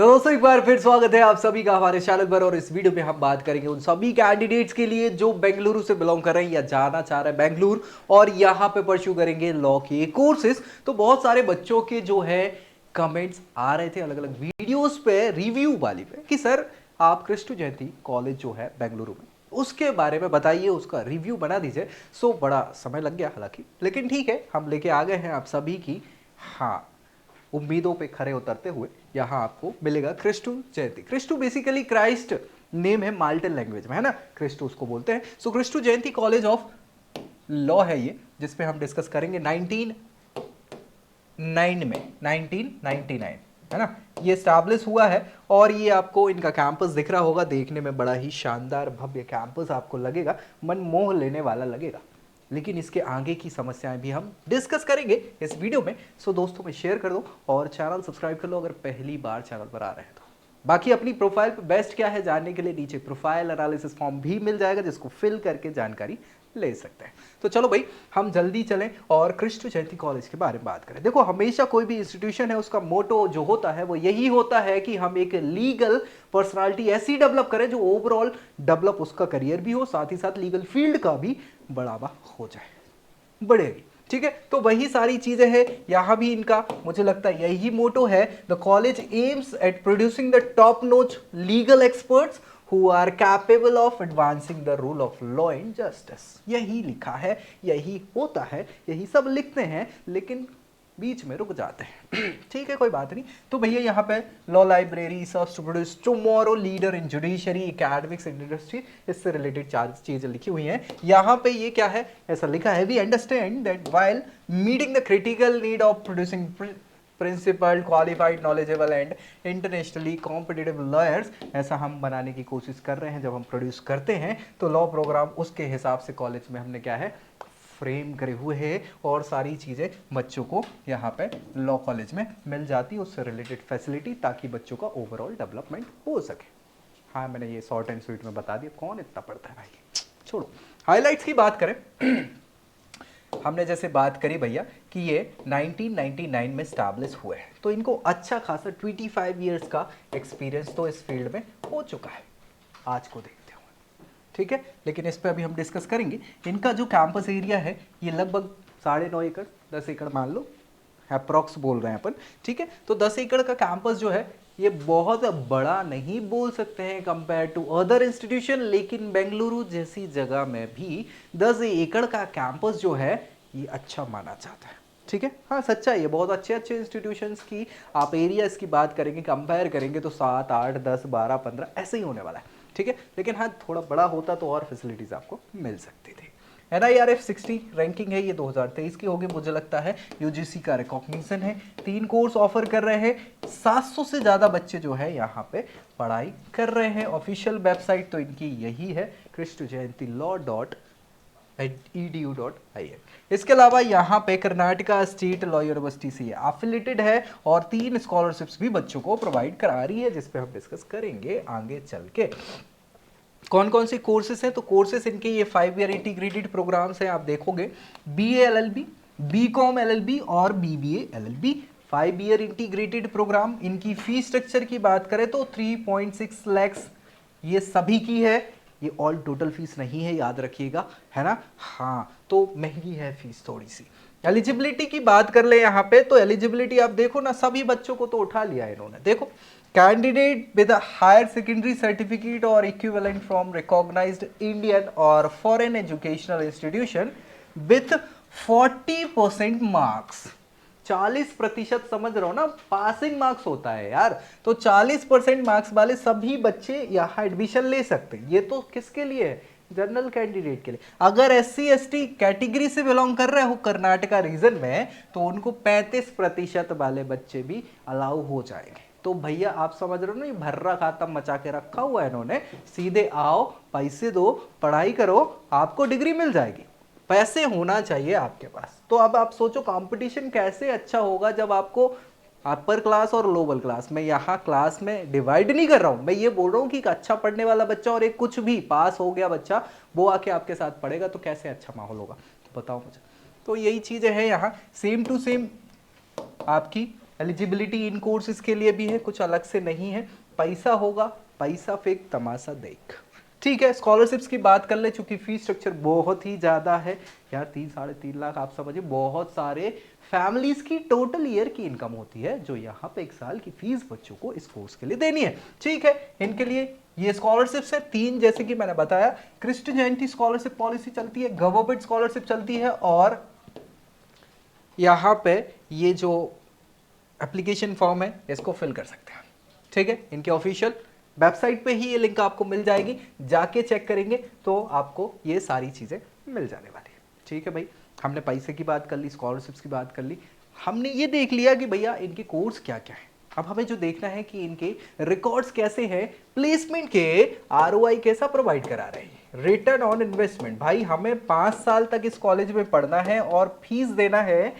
दोस्तों एक बार फिर स्वागत है आप सभी का हमारे चैनल पर। और इस वीडियो में हम बात करेंगे उन सभी कैंडिडेट्स के लिए जो बेंगलुरु से बिलोंग कर रहे हैं या जाना चाह रहे हैं बेंगलुरु और यहाँ पे परस्यू करेंगे लॉ के कोर्सेज। तो बहुत सारे बच्चों के जो है कमेंट्स आ रहे थे अलग अलग वीडियोस पे, रिव्यू वाली पे, कि सर आप कृष्ण जयंती कॉलेज जो है बेंगलुरु में उसके बारे में बताइए, उसका रिव्यू बना दीजिए। सो बड़ा समय लग गया हालांकि, लेकिन ठीक है, हम लेके आ गए हैं आप सभी की हाँ उम्मीदों पे खरे उतरते हुए। यहाँ आपको मिलेगा क्रिस्टू जयंती। क्रिस्टू बेसिकली क्राइस्ट नेम है माल्टन लैंग्वेज में, है ना, क्रिस्टू उसको बोलते हैं। सो क्रिस्टू जयंती कॉलेज ऑफ लॉ है ये, जिसपे हम डिस्कस करेंगे 1999 है ना, ये स्टैब्लिश हुआ है। और ये आपको इनका कैंपस दिख रहा होगा, देखने में बड़ा ही शानदार भव्य कैंपस आपको लगेगा, मन मोह लेने वाला लगेगा। लेकिन इसके आगे की समस्याएं भी हम डिस्कस करेंगे इस वीडियो में। सो दोस्तों में शेयर कर दो और चैनल सब्सक्राइब कर लो अगर पहली बार चैनल पर आ रहे हैं तो। बाकी अपनी प्रोफाइल पे बेस्ट क्या है जानने के लिए नीचे प्रोफाइल एनालिसिस फॉर्म भी मिल जाएगा, जिसको फिल करके जानकारी ले सकते हैं। तो चलो भाई हम जल्दी चलें और कृष्ण जयंती कॉलेज के बारे में बात करें। देखो, हमेशा कोई भी इंस्टीट्यूशन है उसका मोटो जो होता है वो यही होता है कि हम एक लीगल पर्सनालिटी ऐसी डेवलप करें जो ओवरऑल डेवलप उसका करियर भी हो, साथ ही साथ लीगल फील्ड का भी बढ़ावा हो जाए, बढ़ेगी। ठीक है, तो वही सारी चीजें हैं यहां भी इनका, मुझे लगता है यही मोटो है। The college aims at producing the top notch legal experts who are capable of advancing the rule of law and justice। यही लिखा है, यही होता है, यही सब लिखते हैं लेकिन बीच में रुक जाते हैं। ठीक है, कोई बात नहीं। तो भैया यहाँ पे law library serves to produce tomorrow leader in judiciary academics and industry, इससे रिलेटेड चार चीजें लिखी हुई हैं यहाँ पे। ये क्या है, ऐसा लिखा है, we understand that while meeting the critical need of producing principal qualified knowledgeable and internationally competitive lawyers, ऐसा हम बनाने की कोशिश कर रहे हैं। जब हम प्रोड्यूस करते हैं तो लॉ प्रोग्राम उसके हिसाब से कॉलेज में हमने क्या है फ्रेम करे हुए हैं और सारी चीज़ें बच्चों को यहाँ पे लॉ कॉलेज में मिल जाती है, उससे रिलेटेड फैसिलिटी, ताकि बच्चों का ओवरऑल डेवलपमेंट हो सके। हाँ, मैंने ये शॉर्ट एंड स्वीट में बता दिया, कौन इतना पढ़ता है भाई, छोड़ो। हाईलाइट्स की बात करें, हमने जैसे बात करी भैया कि ये 1999 में स्टैब्लिश हुए हैं, तो इनको अच्छा खासा 25 इयर्स का एक्सपीरियंस तो इस फील्ड में हो चुका है आज को देखते हुए। ठीक है, लेकिन इस पे अभी हम डिस्कस करेंगे। इनका जो कैंपस एरिया है ये लगभग 9.5 एकड़ 10 एकड़ मान लो, अप्रॉक्स बोल रहे हैं अपन। ठीक है, तो 10 एकड़ का कैंपस जो है ये बहुत बड़ा नहीं बोल सकते हैं कंपेयर टू अदर इंस्टीट्यूशन, लेकिन बेंगलुरु जैसी जगह में भी 10 एकड़ का कैंपस जो है ये अच्छा माना जाता है। ठीक है, हाँ सच्चाई है। बहुत अच्छे अच्छे इंस्टीट्यूशंस की आप एरियाज की बात करेंगे, कंपेयर करेंगे तो 7, 8, 10, 12, 15 ऐसे ही होने वाला है। ठीक है, लेकिन हाँ थोड़ा बड़ा होता तो और फैसिलिटीज आपको मिल सकती थी। NIRF 60 रैंकिंग है, ये 2023 की होगी मुझे लगता है। UGC का रिकॉग्निशन है, 3 कोर्स ऑफर कर रहे हैं, 700 से ज़्यादा बच्चे जो है यहाँ पे पढ़ाई कर रहे हैं। ऑफिशियल वेबसाइट तो इनकी यही है, krishnajayantilaw.edu.in। इसके अलावा यहाँ पे कर्नाटका स्टेट लॉ यूनिवर्सिटी से एफिलेटेड है और 3 स्कॉलरशिप्स भी बच्चों को प्रोवाइड करा रही है, जिसपे हम डिस्कस करेंगे आगे चल के। कौन कौन से कोर्सेज हैं, तो कोर्सेज इनके ये 5 ईयर इंटीग्रेटेड प्रोग्राम्स हैं। आप देखोगे BA LLB, BCom LLB और BBA LLB 5 year integrated programme. इनकी फीस स्ट्रक्चर की बात करें तो 3.6 लैक्स ये सभी की है, ये ऑल टोटल फीस नहीं है, याद रखिएगा, है ना। हाँ, तो महंगी है फीस थोड़ी सी। एलिजिबिलिटी की बात कर ले यहाँ पे, तो एलिजिबिलिटी आप देखो ना, सभी बच्चों को तो उठा लिया इन्होंने। देखो, candidate with higher secondary certificate और इक्विवेलेंट फ्रॉम रिकॉग्नाइज्ड इंडियन और foreign educational institution with 40% marks. 40% समझ रहे हो ना, पासिंग मार्क्स होता है यार। तो 40% मार्क्स वाले सभी बच्चे यहाँ एडमिशन ले सकते हैं। ये तो किसके लिए है, जनरल कैंडिडेट के लिए। अगर SC ST कैटेगरी से बिलोंग कर रहे हो कर्नाटका रीजन में, तो उनको 35% वाले बच्चे भी अलाउ हो जाएंगे। तो भैया आप समझ रहे हो ना, ये भर्रा खाता मचा के रखा हुआ है इन्होंने। सीधे आओ, पैसे दो, पढ़ाई करो, आपको डिग्री मिल जाएगी। पैसे होना चाहिए आपके पास। तो अब आप सोचो कंपटीशन कैसे अच्छा होगा जब आपको अपर क्लास और लोअर क्लास, मैं यहाँ क्लास में डिवाइड नहीं कर रहा हूँ, मैं ये बोल रहा हूँ कि एक अच्छा पढ़ने वाला बच्चा और एक कुछ भी पास हो गया बच्चा, वो आके आपके साथ पढ़ेगा तो कैसे अच्छा माहौल होगा, तो बताओ मुझे। तो यही चीज़ें हैं यहाँ, सेम टू सेम आपकी एलिजिबिलिटी इन कोर्सेज के लिए भी है, कुछ अलग से नहीं है। पैसा होगा, पैसा फेंक तमाशा देख। ठीक है, स्कॉलरशिप्स की बात कर ले, चूंकि फीस स्ट्रक्चर बहुत ही ज़्यादा है यार, 3-3.5 लाख आप समझिए, बहुत सारे फैमिलीज की टोटल ईयर की इनकम होती है जो यहाँ पे एक साल की फीस बच्चों को इस कोर्स के लिए देनी है। ठीक है, इनके लिए ये स्कॉलरशिप्स है 3, जैसे कि मैंने बताया, क्रिस्टन जयंती स्कॉलरशिप पॉलिसी चलती है, गवर्नमेंट स्कॉलरशिप चलती है, और यहाँ पे ये जो एप्लीकेशन फॉर्म है इसको फिल कर सकते हैं। ठीक है, इनके ऑफिशियल वेबसाइट पे ही ये लिंक आपको मिल जाएगी, जाके चेक करेंगे तो आपको ये सारी चीज़ें मिल जाने वाली है। ठीक है भाई, हमने पैसे की बात कर ली, स्कॉलरशिप्स की बात कर ली, हमने ये देख लिया कि भैया इनके कोर्स क्या क्या है। अब हमें जो देखना है कि इनके रिकॉर्ड्स कैसे हैं, प्लेसमेंट के आरओआई कैसा प्रोवाइड करा रहे हैं, रिटर्न ऑन इन्वेस्टमेंट। भाई हमें 5 साल तक इस कॉलेज में पढ़ना है और फीस देना है,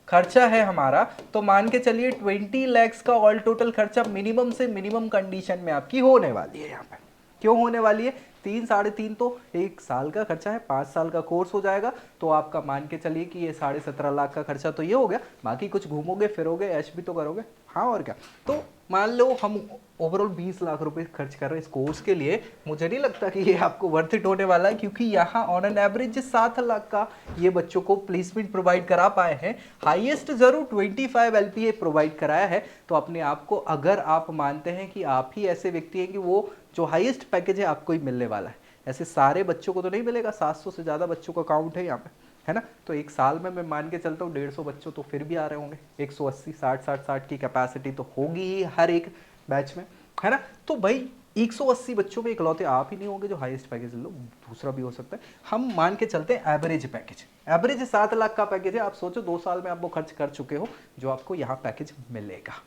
खर्चा है हमारा, तो मान के चलिए 20 lakhs का ऑल टोटल खर्चा मिनिमम से मिनिमम कंडीशन में आपकी होने वाली है। यहाँ पे क्यों होने वाली है, 3-3.5 तो एक साल का खर्चा है, 5 साल का कोर्स हो जाएगा, तो आपका मान के चलिए कि ये 17.5 लाख का खर्चा तो ये हो गया, बाकी कुछ घूमोगे फिरोगे ऐश भी तो करोगे। हाँ और क्या, तो मान लो हम ओवरऑल 20 लाख रुपए खर्च कर रहे हैं इस कोर्स के लिए, मुझे नहीं लगता कि ये आपको वर्थ इट होने वाला है, क्योंकि यहाँ ऑन एन एवरेज 7 लाख का ये बच्चों को प्लेसमेंट प्रोवाइड करा पाए हैं। हाईएस्ट जरूर 25 LPA प्रोवाइड कराया है, तो अपने आप को अगर आप मानते हैं कि आप ही ऐसे व्यक्ति हैं कि वो जो हाईएस्ट पैकेज है आपको ही मिलने वाला है, ऐसे सारे बच्चों को तो नहीं मिलेगा, 700 से ज़्यादा बच्चों का काउंट है यहाँ पे, है ना, तो एक साल में मैं मान के चलता हूँ 150 बच्चों तो फिर भी आ रहे होंगे, 180 60 की कैपेसिटी तो होगी ही हर एक बैच में, है ना। तो भाई 180 बच्चों में इकलौते आप ही नहीं होंगे जो हाईएस्ट पैकेज लो, दूसरा भी हो सकता है। हम मान के चलते हैं एवरेज पैकेज, एवरेज 7 लाख का पैकेज है, आप सोचो 2 साल में आप वो खर्च कर चुके हो जो आपको यहाँ पैकेज मिलेगा,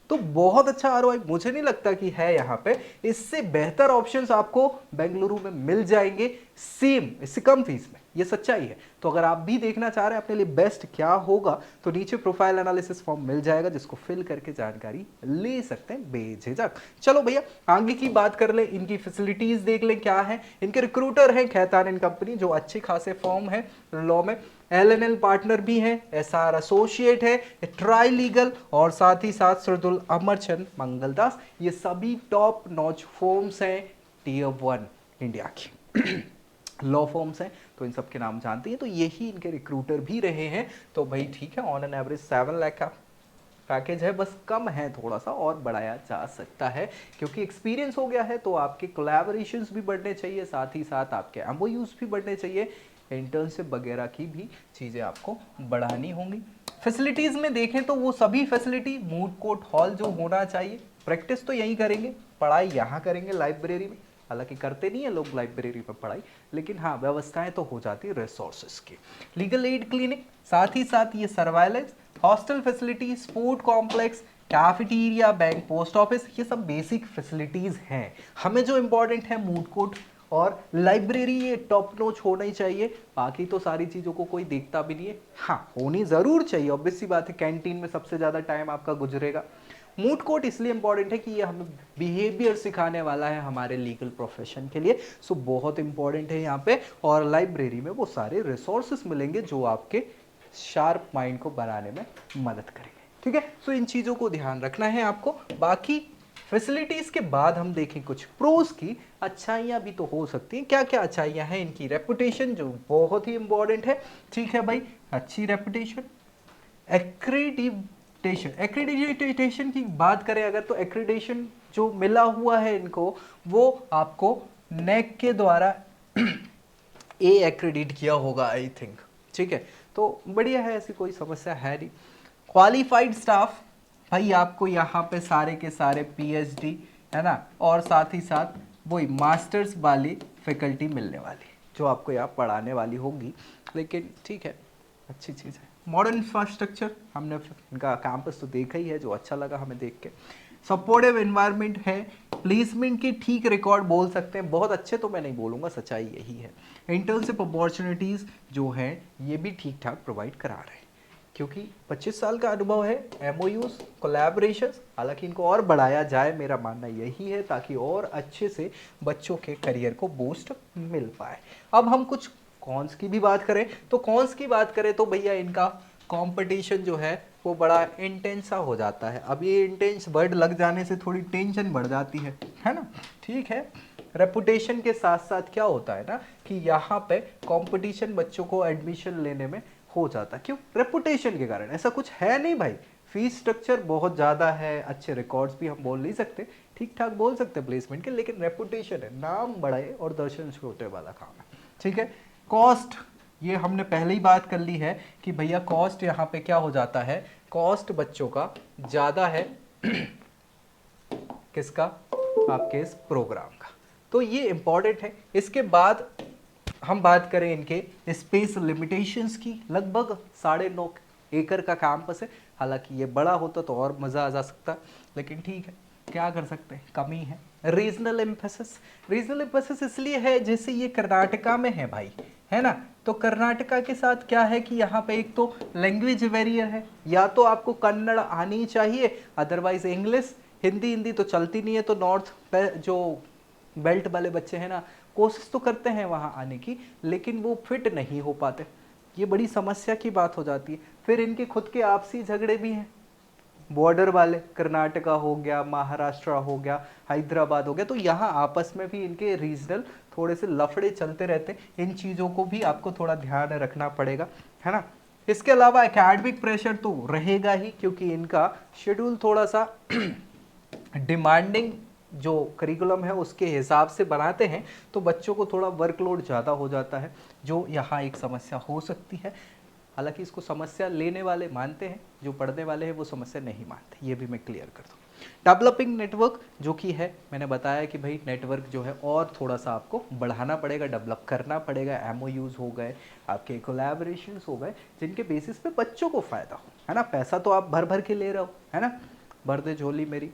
तो बहुत अच्छा आरओआई मुझे नहीं लगता कि है यहाँ पे। इससे बेहतर ऑप्शंस आपको बेंगलुरु में मिल जाएंगे सेम, इससे कम फीस में, ये सच्चाई है। तो अगर आप भी देखना चाह रहे हैं अपने लिए बेस्ट क्या होगा, तो नीचे प्रोफाइल एनालिसिस फॉर्म मिल जाएगा जिसको फिल करके जानकारी ले सकते हैं बेझिझक। चलो भैया आगे की बात कर ले, इनकी फैसिलिटीज देख ले क्या है। इनके रिक्रूटर हैं खैतान एंड कंपनी, जो अच्छे खासे फॉर्म है लॉ में, LNL पार्टनर भी है, SR एसोसिएट है, ट्राई लीगल, और साथ ही साथ सरदुल अमरचंद मंगलदास, ये सभी टॉप नॉच फॉर्म्स हैं Tier 1 इंडिया की लॉ फॉर्म्स हैं, तो इन सब के नाम जानते हैं, तो यही इनके रिक्रूटर भी रहे हैं। तो भाई ठीक है, ऑन एन एवरेज 7 लाख का पैकेज है, बस कम है थोड़ा सा, और बढ़ाया जा सकता है क्योंकि एक्सपीरियंस हो गया है, तो आपके कोलैबोरेशंस भी बढ़ने चाहिए, साथ ही साथ आपके MOUs भी बढ़ने चाहिए, इंटर्नशिप वगैरह की भी चीज़ें आपको बढ़ानी होंगी। फैसिलिटीज़ में देखें तो वो सभी फैसिलिटी, मूड कोर्ट हॉल जो होना चाहिए, प्रैक्टिस तो यहीं करेंगे, पढ़ाई यहाँ करेंगे लाइब्रेरी में, हालांकि करते नहीं है लोग लाइब्रेरी में पढ़ाई, लेकिन हाँ व्यवस्थाएं तो हो जाती है रिसोर्सेज की। लीगल एड क्लिनिक, साथ ही साथ ये surveillance, hostel facility, sport complex, cafeteria, bank, post office, ये सब बेसिक फैसिलिटीज़ हैं। हमें जो इंपॉर्टेंट है मूड कोर्ट और लाइब्रेरी, ये टॉप नॉच होना ही चाहिए, बाकी तो सारी चीज़ों को कोई देखता भी नहीं है। हाँ होनी ज़रूर चाहिए, ऑब्वियस सी बात है, कैंटीन में सबसे ज़्यादा टाइम आपका गुजरेगा। मूड कोर्ट इसलिए इंपॉर्टेंट है कि ये हमें बिहेवियर सिखाने वाला है हमारे लीगल प्रोफेशन के लिए, सो बहुत इंपॉर्टेंट है यहाँ पे। और लाइब्रेरी में वो सारे रिसोर्सेस मिलेंगे जो आपके शार्प माइंड को बनाने में मदद करेंगे। ठीक है, सो इन चीज़ों को ध्यान रखना है आपको। बाकी फैसिलिटीज़ के बाद हम देखें कुछ प्रोज की, अच्छाइयाँ भी तो हो सकती हैं। क्या क्या अच्छाइयाँ हैं, इनकी रेपुटेशन जो बहुत ही इंपॉर्टेंट है। ठीक है भाई, अच्छी रेपुटेशन, एक्रीडिटेशन की बात करें अगर, तो एक्रीडिटेशन जो मिला हुआ है इनको, वो आपको नेक के द्वारा ए एक्रेडिट किया होगा आई थिंक। ठीक है, तो बढ़िया है, ऐसी कोई समस्या है नहीं। क्वालिफाइड स्टाफ, भाई आपको यहाँ पे सारे के सारे PhD, है ना, और साथ ही साथ वही मास्टर्स वाली फैकल्टी मिलने वाली जो आपको यहाँ पढ़ाने वाली होगी, लेकिन ठीक है अच्छी चीज़ है। मॉडर्न इंफ्रास्ट्रक्चर, हमने इनका कैंपस तो देखा ही है, जो अच्छा लगा हमें देख के। सपोर्टिव एनवायरनमेंट है, प्लेसमेंट के ठीक रिकॉर्ड बोल सकते हैं, बहुत अच्छे तो मैं नहीं बोलूँगा, सच्चाई यही है। इंटर्नशिप अपॉर्चुनिटीज़ जो हैं ये भी ठीक ठाक प्रोवाइड करा रहे हैं, क्योंकि 25 साल का अनुभव है। MOUs, कोलैबोरेशंस, हालांकि इनको और बढ़ाया जाए, मेरा मानना यही है, ताकि और अच्छे से बच्चों के करियर को बूस्ट मिल पाए। अब हम कुछ कॉन्स की भी बात करें, तो कॉन्स की बात करें तो भैया इनका कंपटीशन जो है वो बड़ा इंटेंस सा हो जाता है। अब ये इंटेंस वर्ड लग जाने से थोड़ी टेंशन बढ़ जाती है ना, ठीक है। रेपुटेशन के साथ साथ क्या होता है ना कि यहाँ पे कंपटीशन बच्चों को एडमिशन लेने में हो जाता है। क्यों? रेपुटेशन के कारण। ऐसा कुछ है नहीं भाई, फीस स्ट्रक्चर बहुत ज़्यादा है, अच्छे रिकॉर्ड्स भी हम बोल नहीं सकते, ठीक ठाक बोल सकते प्लेसमेंट के, लेकिन रेपुटेशन है, नाम बढ़े और दर्शन छोटे वाला काम है, ठीक है। कॉस्ट, ये हमने पहले ही बात कर ली है कि भैया कॉस्ट यहाँ पे क्या हो जाता है, कॉस्ट बच्चों का ज़्यादा है किसका? आपके इस प्रोग्राम का। तो ये इंपॉर्टेंट है। इसके बाद हम बात करें इनके स्पेस लिमिटेशंस की, लगभग 9.5 एकड़ का कैंपस है। हालांकि ये बड़ा होता तो और मज़ा आ जा सकता, लेकिन ठीक है, क्या कर सकते हैं, कमी है। रीजनल एम्फेसिस, रीजनल एम्फेसिस इसलिए है जैसे ये कर्नाटका में है भाई, है ना, तो कर्नाटका के साथ क्या है कि यहाँ पे एक तो लैंग्वेज बैरियर है, या तो आपको कन्नड़ आनी चाहिए, अदरवाइज इंग्लिश। हिंदी तो चलती नहीं है, तो नॉर्थ जो बेल्ट वाले बच्चे हैं ना, कोशिश तो करते हैं वहाँ आने की, लेकिन वो फिट नहीं हो पाते। ये बड़ी समस्या की बात हो जाती है। फिर इनके खुद के आपसी झगड़े भी हैं, बॉर्डर वाले, कर्नाटका हो गया, महाराष्ट्र हो गया, हैदराबाद हो गया, तो यहाँ आपस में भी इनके रीजनल थोड़े से लफड़े चलते रहते हैं। इन चीज़ों को भी आपको थोड़ा ध्यान रखना पड़ेगा, है ना। इसके अलावा एकेडमिक प्रेशर तो रहेगा ही, क्योंकि इनका शेड्यूल थोड़ा सा डिमांडिंग जो करिकुलम है उसके हिसाब से बनाते हैं, तो बच्चों को थोड़ा वर्कलोड ज़्यादा हो जाता है, जो यहाँ एक समस्या हो सकती है। हालांकि इसको समस्या लेने वाले मानते हैं, जो पढ़ने वाले हैं वो समस्या नहीं मानते, ये भी मैं क्लियर कर दूँ। डेवलपिंग नेटवर्क जो कि है, मैंने बताया कि भाई नेटवर्क जो है और थोड़ा सा आपको बढ़ाना पड़ेगा, डेवलप करना पड़ेगा। एमओयूज हो गए, आपके कोलैबोरेशंस हो गए, जिनके बेसिस पे बच्चों को फ़ायदा हो, है ना। पैसा तो आप भर भर के ले रहे हो, है ना, भर दे झोली मेरी,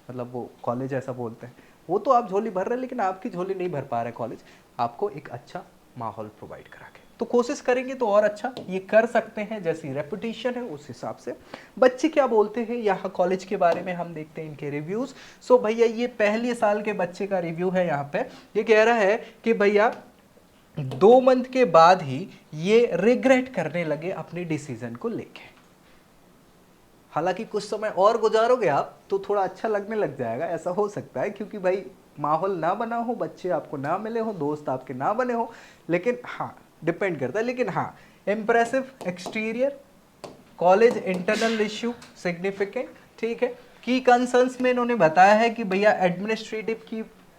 मतलब वो कॉलेज ऐसा बोलते हैं, वो तो आप झोली भर रहे हैं, लेकिन आपकी झोली नहीं भर पा रहे कॉलेज, आपको एक अच्छा माहौल प्रोवाइड करा के। तो कोशिश करेंगे तो और अच्छा ये कर सकते हैं, जैसी रेपुटेशन है उस हिसाब से। बच्चे क्या बोलते हैं यहाँ कॉलेज के बारे में, हम देखते हैं इनके रिव्यूज़। सो भैया ये पहले साल के बच्चे का रिव्यू है यहाँ पे। ये कह रहा है कि भैया 2 मंथ के बाद ही ये रिग्रेट करने लगे अपने डिसीजन को लेके। हालांकि कुछ समय और गुजारोगे आप तो थोड़ा अच्छा लगने लग जाएगा, ऐसा हो सकता है, क्योंकि भाई माहौल ना बना हो, बच्चे आपको ना मिले हो, दोस्त आपके ना बने हो, लेकिन हाँ डिपेंड करता है। लेकिन हाँ, impressive exterior, college internal issue significant, ठीक है। की कंसर्न्स में इन्होंने बताया है कि भैया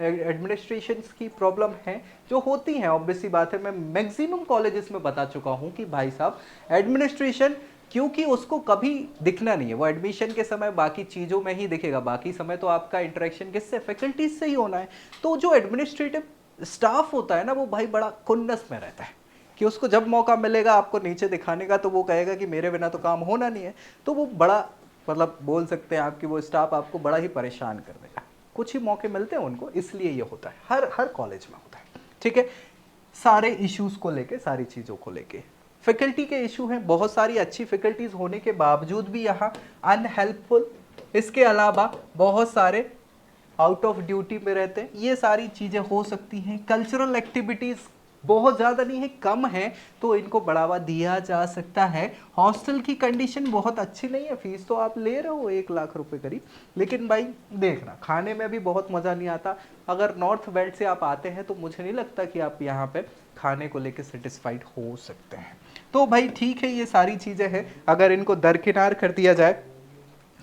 एडमिनिस्ट्रेशन की प्रॉब्लम है, जो होती हैं, ऑब्वियस सी बात है। मैं मैक्सिमम कॉलेजेस में बता चुका हूँ कि भाई साहब एडमिनिस्ट्रेशन, क्योंकि उसको कभी दिखना नहीं है, वो एडमिशन के समय बाकी चीज़ों में ही दिखेगा, बाकी समय तो आपका इंटरेक्शन किससे, फैकल्टीज से ही होना है। तो जो एडमिनिस्ट्रेटिव स्टाफ होता है ना, वो भाई बड़ा खुन्नस में रहता है कि उसको जब मौका मिलेगा आपको नीचे दिखाने का, तो वो कहेगा कि मेरे बिना तो काम होना नहीं है। तो वो बड़ा, मतलब बोल सकते हैं आपकी वो स्टाफ आपको बड़ा ही परेशान कर देगा। कुछ ही मौके मिलते हैं उनको, इसलिए ये होता है, हर कॉलेज में होता है, ठीक है। सारे इश्यूज़ को लेके, सारी चीज़ों को लेके फैकल्टी के इशू हैं, बहुत सारी अच्छी फैकल्टीज होने के बावजूद भी यहाँ अनहेल्पफुल। इसके अलावा बहुत सारे आउट ऑफ ड्यूटी में रहते हैं, ये सारी चीज़ें हो सकती हैं। कल्चरल एक्टिविटीज़ बहुत ज़्यादा नहीं है, कम है, तो इनको बढ़ावा दिया जा सकता है। हॉस्टल की कंडीशन बहुत अच्छी नहीं है, फीस तो आप ले रहे हो 1 लाख रुपए करीब, लेकिन भाई देखना खाने में भी बहुत मज़ा नहीं आता। अगर नॉर्थ बेल्ट से आप आते हैं तो मुझे नहीं लगता कि आप यहाँ पे खाने को लेकर सेटिस्फाइड हो सकते हैं। तो भाई ठीक है, ये सारी चीज़ें हैं, अगर इनको दरकिनार कर दिया जाए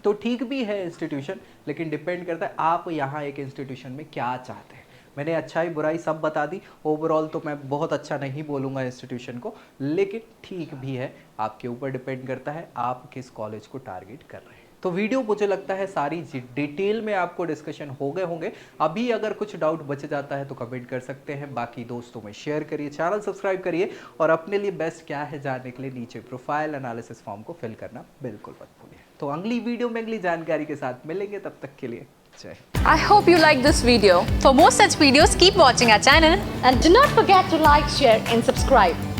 तो ठीक भी है इंस्टीट्यूशन, लेकिन डिपेंड करता है आप यहाँ एक इंस्टीट्यूशन में क्या चाहते हैं। मैंने अच्छाई बुराई सब बता दी, ओवरऑल तो मैं बहुत अच्छा नहीं बोलूँगा इंस्टीट्यूशन को, लेकिन ठीक भी है, आपके ऊपर डिपेंड करता है आप किस कॉलेज को टारगेट कर रहे हैं। तो वीडियो मुझे लगता है सारी डिटेल में आपको डिस्कशन हो गए होंगे। अभी अगर कुछ डाउट बच जाता है तो कमेंट कर सकते हैं, बाकी दोस्तों में शेयर करिए, चैनल सब्सक्राइब करिए, और अपने लिए बेस्ट क्या है जानने के लिए नीचे प्रोफाइल एनालिसिस फॉर्म को फिल करना बिल्कुल मत भूलिए। तो अगली वीडियो में अगली जानकारी के साथ मिलेंगे, तब तक के लिए जय। I hope you like this video. For more such videos, keep watching our channel and do not forget to like, share and subscribe.